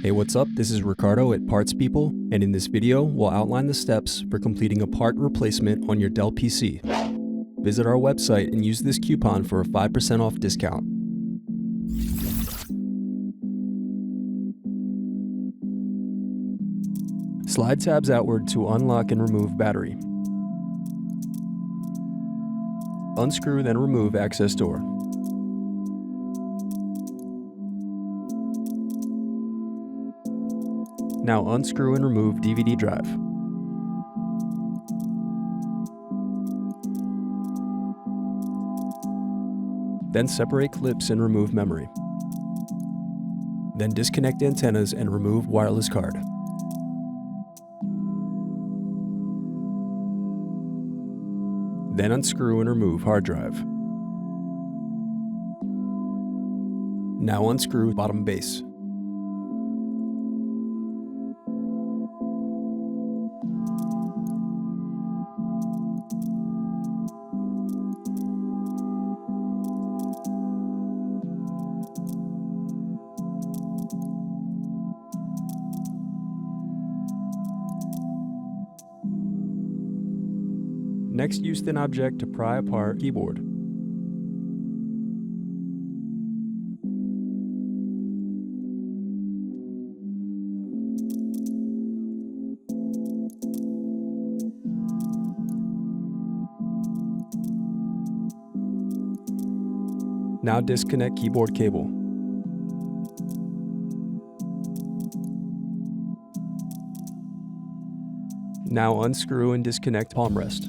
Hey, what's up? This is Ricardo at Parts People, and in this video, we'll outline the steps for completing a part replacement on your Dell PC. Visit our website and use this coupon for a 5% off discount. Slide tabs outward to unlock and remove battery. Unscrew, then remove access door. Now unscrew and remove DVD drive. Then separate clips and remove memory. Then disconnect antennas and remove wireless card. Then unscrew and remove hard drive. Now unscrew bottom base. Next, use thin object to pry apart keyboard. Now disconnect keyboard cable. Now unscrew and disconnect palm rest.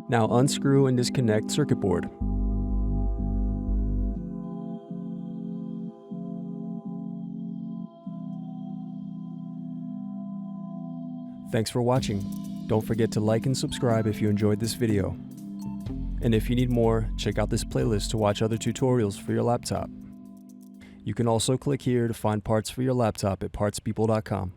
Now unscrew and disconnect circuit board. Thanks for watching. Don't forget to like and subscribe if you enjoyed this video. And if you need more, check out this playlist to watch other tutorials for your laptop. You can also click here to find parts for your laptop at partspeople.com.